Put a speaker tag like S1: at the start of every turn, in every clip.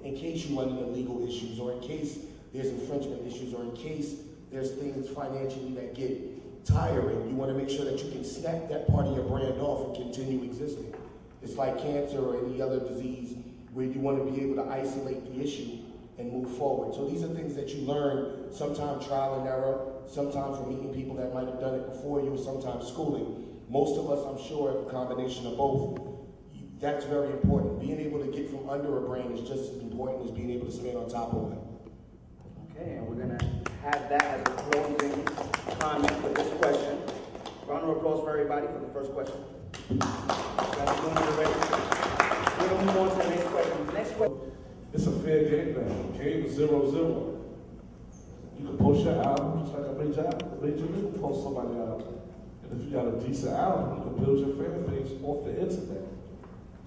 S1: in case you run into legal issues, or in case there's infringement issues, or in case there's things financially that get tiring. You want to make sure that you can snap that part of your brand off and continue existing. It's like cancer or any other disease where you want to be able to isolate the issue and move forward. So these are things that you learn, sometimes trial and error, sometimes from meeting people that might have done it before you, sometimes schooling. Most of us, I'm sure, have a combination of both. That's very important. Being able to get from under a brand is just as important as being able to stand on top of one.
S2: Okay, and we're going to have that as a closing comment for this question. Round of applause for everybody for the first question. We're going to move on to the next question. Next question.
S3: It's a fair game now. Game is 0-0. You can post your album just like a major label post somebody's album. And if you got a decent album, you can build your fan base off the internet.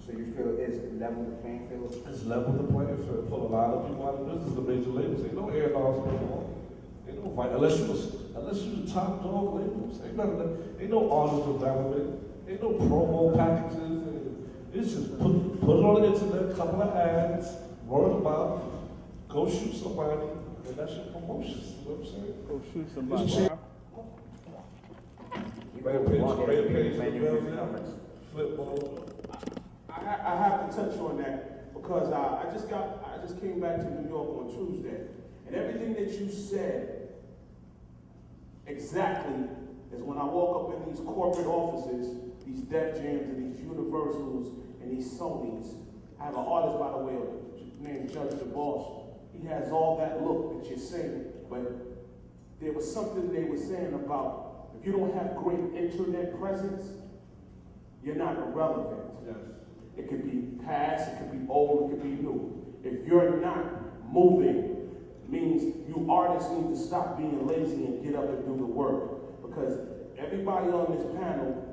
S2: So you feel it's level the playing field?
S3: It's level the playing field. Put a lot of people out of business, the major labels. Ain't no air dogs anymore. Ain't no fight. Unless you the top dog labels. Ain't no artist development. Ain't no promo packages. It's just put it on the internet, couple of ads, word of mouth, go shoot somebody, and that's your promotion. You know what I'm saying?
S4: Go shoot somebody.
S3: Rampage, Flipboard.
S5: I have to touch on that because I just came back to New York on Tuesday, and everything that you said exactly is when I walk up in these corporate offices, these Def Jams and these Universals and these Sonys. I have an artist, by the way, named Judge DeBosch. He has all that look that you're saying, but there was something they were saying about if you don't have great internet presence, you're not irrelevant.
S3: Yes.
S5: It could be past, it could be old, it could be new. If you're not moving, means you artists need to stop being lazy and get up and do the work. Because everybody on this panel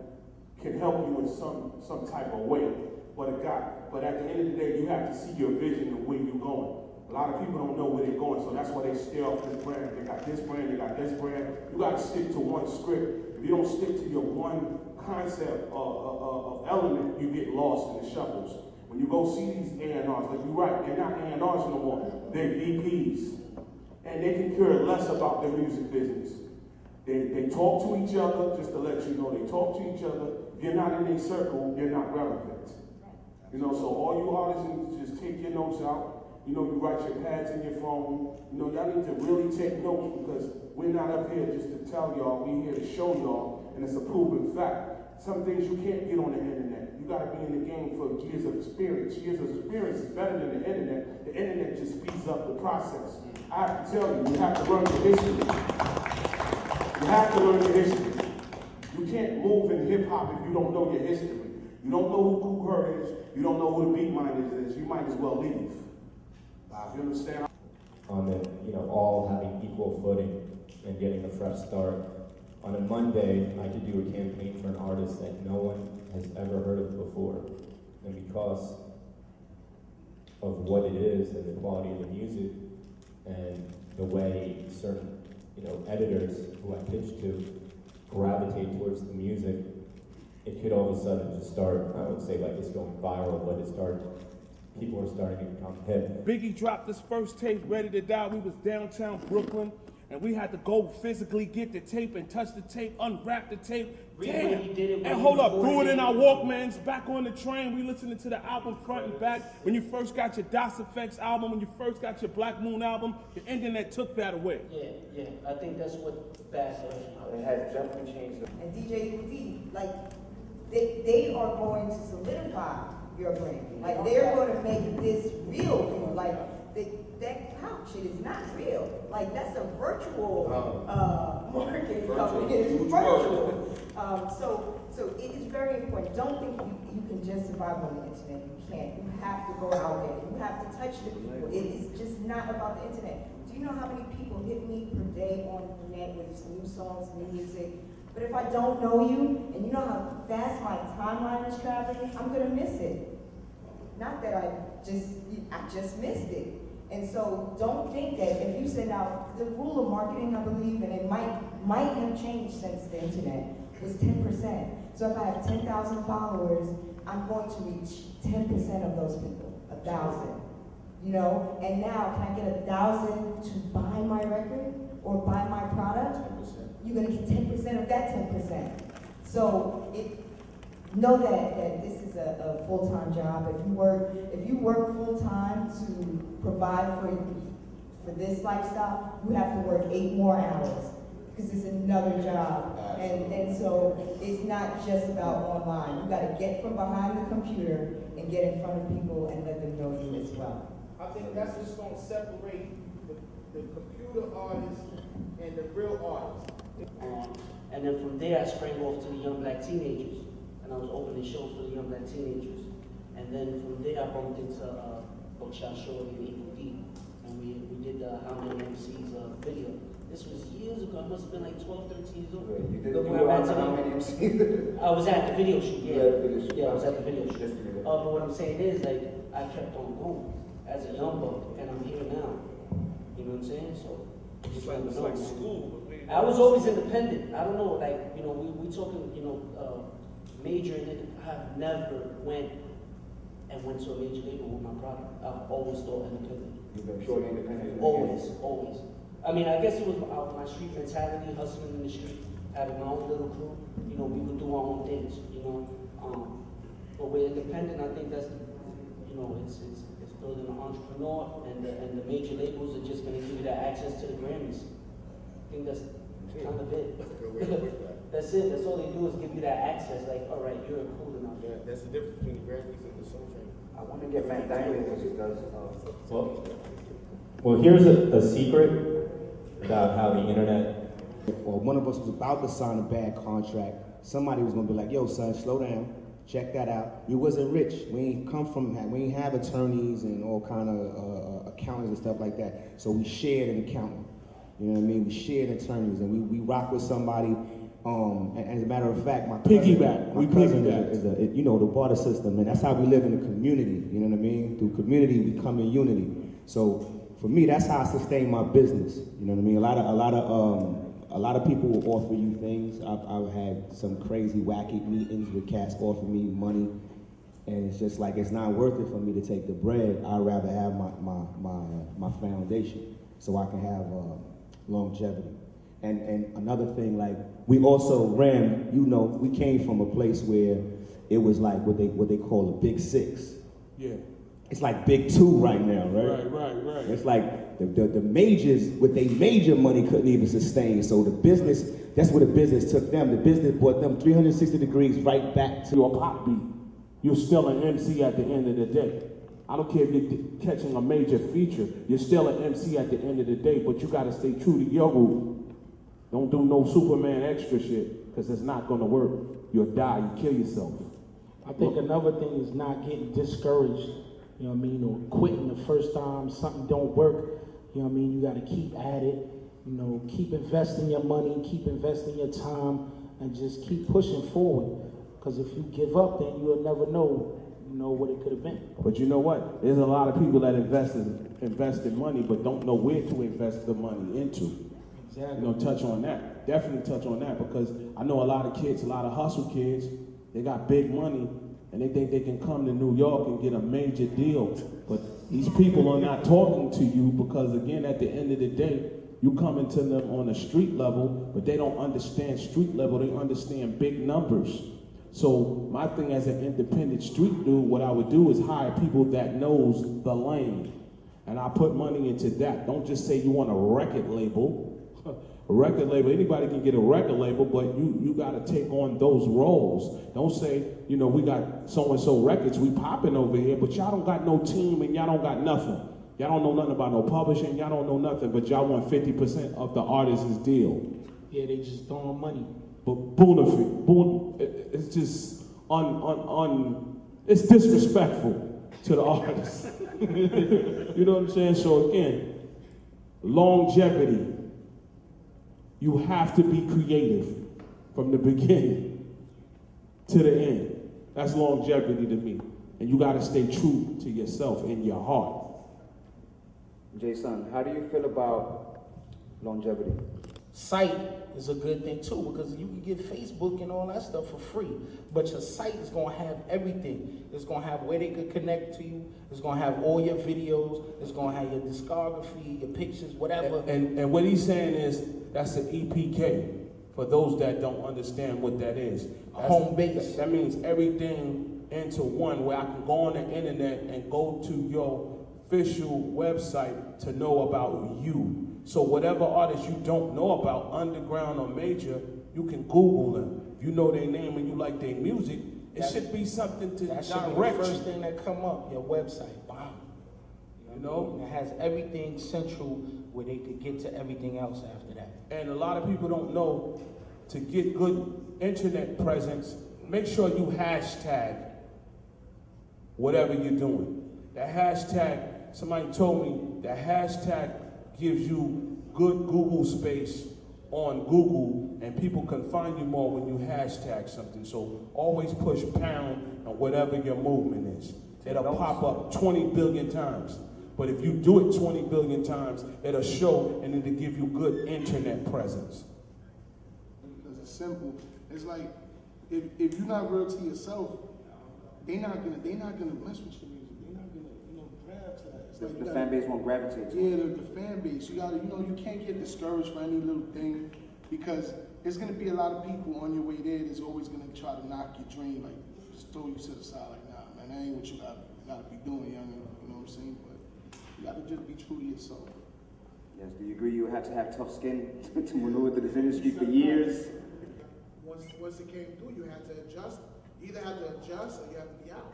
S5: can help you in some type of way. But at the end of the day, you have to see your vision and where you're going. A lot of people don't know where they're going, so that's why they stay off this brand. They got this brand, they got this brand. You got to stick to one script. If you don't stick to your one concept of element, you get lost in the shuffles. When you go see these A&Rs, like you're right, they're not A&Rs no more. They're VPs. And they can care less about their music business. They talk to each other, just to let you know, they talk to each other. If you're not in their circle, you're not relevant. You know, so all you artists need to just take your notes out. You know, you write your pads in your phone. You know, y'all need to really take notes because we're not up here just to tell y'all. We're here to show y'all, and it's a proven fact. Some things you can't get on the internet. You got to be in the game for years of experience. Years of experience is better than the internet. The internet just speeds up the process. I have to tell you, you have to learn the history. You have to learn the history. You can't move in hip-hop if you don't know your history. You don't know who Kool Herc is, you don't know who the Beatminerz is, you might as well leave. You understand?
S6: And all having equal footing and getting a fresh start. On a Monday, I could do a campaign for an artist that no one has ever heard of before. And because of what it is and the quality of the music and the way certain editors who I pitch to gravitate towards the music, it could all of a sudden just start, I would say like it's going viral, but people are starting to become hip.
S4: Biggie dropped his first tape, Ready to Die. We was downtown Brooklyn, and we had to go physically get the tape and touch the tape, unwrap the tape. Damn. And hold up, threw it in our Walkmans, back on the train. We listening to the album front and back. When you first got your Das Effects album, when you first got your Black Moon album, the internet took that away.
S7: Yeah. I think that's what bad
S2: It has definitely changed.
S8: And DJ UD, like, they are going to solidify your brand. Like, they're going to make this real for you. Like, that clout shit is not real. Like, that's a virtual marketing company. It's virtual. So it is very important. Don't think you can just survive on the internet. You can't. You have to go out there. You have to touch the people. It is just not about the internet. Do you know how many people hit me per day on the net with new songs, new music? But if I don't know you, and you know how fast my timeline is traveling, I'm gonna miss it. Not that I just missed it. And so don't think that if you send out, the rule of marketing, I believe, and it might have changed since the internet, was 10%. So if I have 10,000 followers, I'm going to reach 10% of those people, 1,000. you know? And now, can I get 1,000 to buy my record or buy my product?
S1: 10%.
S8: You're gonna get 10% of that 10%. So know that this is a full-time job. If you work full-time to provide for this lifestyle, you have to work 8 more hours because it's another job. And so it's not just about online. You gotta get from behind the computer and get in front of people and let them know you as well.
S4: I think that's what's going to separate the computer artists and the real artists.
S7: And then from there, I sprang off to the young black teenagers, and I was opening shows for the young black teenagers. And then from there, I bumped into Buckshot Shorty and Evil D, and we did the How Many MCs video. This was years ago. I must have been like 12, 13 years old.
S2: You did the video on How Many MCs?
S7: I was at the video shoot. Yeah, I was at the video shoot.
S2: But
S7: what I'm saying is, like, I kept on going as a young buck, and I'm here now. You know what I'm saying? So
S4: It's like school.
S7: I was always independent. I don't know, like, you know, we talking, you know, majoring in it. I've never went to a major label with my product. I've always thought independent.
S2: You've been purely independent?
S7: Always. I mean, I guess it was my street mentality, hustling in the street, having my own little crew. You know, we would do our own things, you know. But we're independent. I think that's, you know, it's building an entrepreneur, and the major labels are just going to give you that access to the Grammys. I think that's kind of it. That's it. That's all they do is give you that access. Like, all right, you're cool enough.
S1: Yeah, that's the difference between the Grammys and the Soul Train.
S2: I want to get Matt Diamond because he does.
S6: Well, here's a secret about how the internet.
S9: Well, one of us was about to sign a bad contract. Somebody was gonna be like, "Yo, son, slow down. Check that out. We wasn't rich. We ain't come from that. We ain't have attorneys and all kind of accountants and stuff like that. So we shared an accountant. You know what I mean? We shared attorneys, and we rock with somebody. And as a matter of fact, my cousin is a you know, the barter system, and that's how we live in the community. You know what I mean? Through community, we come in unity. So for me, that's how I sustain my business. You know what I mean? A lot of people will offer you things. I've had some crazy, wacky meetings where cats offer me money, and it's just like it's not worth it for me to take the bread. I'd rather have my foundation, so I can have longevity. And another thing, like we also ran, you know, we came from a place where it was like what they call a big 6.
S4: Yeah.
S9: It's like big 2 right now, right?
S4: Right.
S9: It's like the majors with their major money couldn't even sustain. So the business, that's where the business took them. The business brought them 360 degrees right back to
S5: Your pop beat. You're still an MC at the end of the day. I don't care if you're catching a major feature. You're still an MC at the end of the day, but you got to stay true to your root. Don't do no Superman extra shit, because it's not going to work. You'll die. You kill yourself.
S10: I think another thing is not getting discouraged, you know what I mean, or quitting the first time something don't work. You know what I mean? You got to keep at it, you know, keep investing your money, keep investing your time, and just keep pushing forward. Because if you give up, then you'll never know, you know, what it could have been.
S5: But you know what? There's a lot of people that invest in money, but don't know where to invest the money into.
S10: Exactly.
S5: You know, touch on that. Definitely touch on that, because I know a lot of kids, a lot of hustle kids, they got big money, and they think they can come to New York and get a major deal. But these people are not talking to you because, again, at the end of the day, you coming to them on a street level, but they don't understand street level. They understand big numbers. So my thing as an independent street dude, what I would do is hire people that knows the lane. And I put money into that. Don't just say you want a record label. A record label, anybody can get a record label, but you got to take on those roles. Don't say, you know, we got so-and-so records, we popping over here, but y'all don't got no team and y'all don't got nothing. Y'all don't know nothing about no publishing, y'all don't know nothing, but y'all want 50% of the artist's deal.
S10: Yeah, they just throwing money.
S5: But it's just it's disrespectful to the artist. You know what I'm saying? So again, longevity. You have to be creative from the beginning to the end. That's longevity to me. And you got to stay true to yourself in your heart.
S2: Jayson, how do you feel about longevity?
S10: Site is a good thing too, because you can get Facebook and all that stuff for free. But your site is gonna have everything. It's gonna have where they could connect to you. It's gonna have all your videos. It's gonna have your discography, your pictures, whatever.
S4: And what he's saying is that's an EPK. For those that don't understand what that is,
S10: Home base.
S4: That means everything into one, where I can go on the internet and go to your official website to know about you. So whatever artists you don't know about, underground or major, you can Google them. If you know their name and you like their music, it should be something to
S10: that should
S4: direct
S10: be the first
S4: you.
S10: thing that come up, your website. Wow.
S4: You know?
S10: And it has everything central where they could get to everything else after that.
S4: And a lot of people don't know, to get good internet presence, make sure you hashtag whatever you're doing. That hashtag, somebody told me, that hashtag gives you good Google space on Google, and people can find you more when you hashtag something. So always push pound on whatever your movement is. It'll pop up 20 billion times. But if you do it 20 billion times, it'll show and it'll give you good internet presence.
S11: Because it's simple. It's like, if you're not real to yourself, they're not gonna mess with your music. They're not gonna, grab to that. It's like
S2: The fan base won't gravitate to it.
S11: Yeah, the fan base. You gotta, you can't get discouraged for any little thing, because there's gonna be a lot of people on your way there that's always gonna try to knock your dream, like just throw you to the side, like, nah, man, that ain't what you gotta be doing, young. You know what I'm saying? But you gotta just be true to yourself.
S2: Yes, do you agree you have to have tough skin to maneuver through this industry for years?
S12: Once it came through, you had to adjust. You either had to adjust or you had to be out.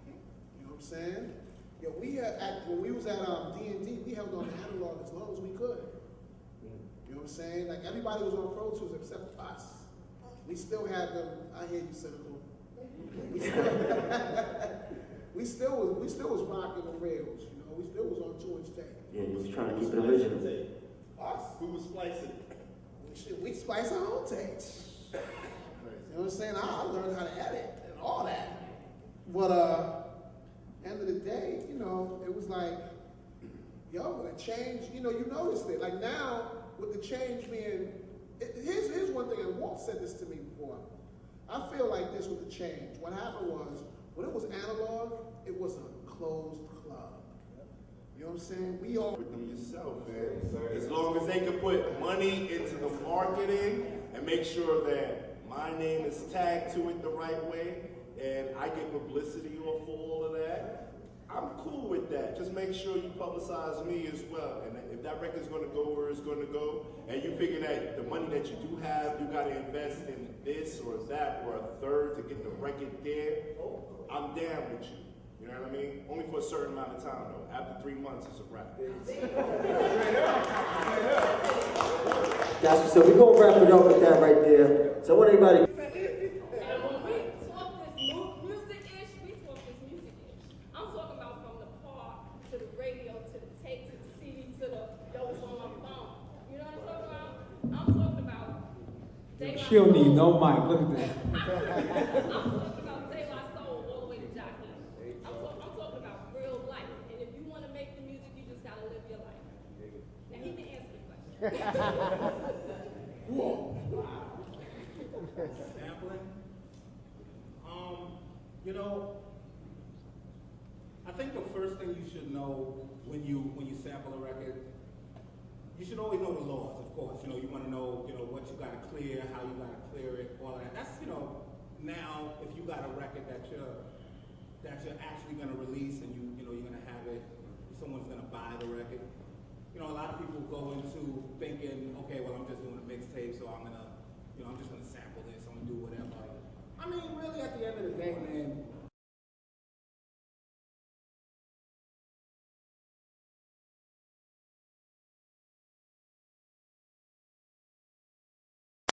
S12: You know what I'm saying? Yeah, when we was at D&D, we held on to analog as long as we could. You know what I'm saying? Like, everybody was on Pro Tools except us. We still had them. I hear you, Cynical. We still was rocking the rails. You know, we still was on 2-inch tape.
S2: Yeah, he was trying to keep it original.
S12: Us? Who was splicing? We splice our own tapes. You know what I'm saying? I learned how to edit and all that. But end of the day, it was like, yo, the change, you noticed it. Like now, with the change being, here's one thing, and Walt said this to me before. I feel like this with the change. What happened was, when it was analog, it was a closed club. You know what I'm saying? We all
S1: With them yourself, man. As long as they can put money into the marketing and make sure that my name is tagged to it the right way, and I get publicity off for all of that, I'm cool with that. Just make sure you publicize me as well. And if that record's gonna go where it's gonna go, and you figure that the money that you do have, you gotta invest in this or that or a third to get the record there, I'm down with you. You know what I mean? Only for a certain amount of time though. After 3 months, it's a wrap.
S2: Gotcha, so we're gonna wrap it up with that right there. So I want everybody.
S13: She don't need no mic. Look at that.
S14: I'm talking about Day My Soul all the way to Jockey. I'm talking about real life. And if you want to make the music, you just gotta live your life. Now he can answer the question.
S15: Sampling. I think the first thing you should know when you sample a record, you should always know the laws, of course. You want to know, what you got to clear, how you got to clear it, all that. That's, now if you got a record that you're actually going to release and you're going to have it, someone's going to buy the record. A lot of people go into thinking, okay, well, I'm just doing a mixtape, so I'm going to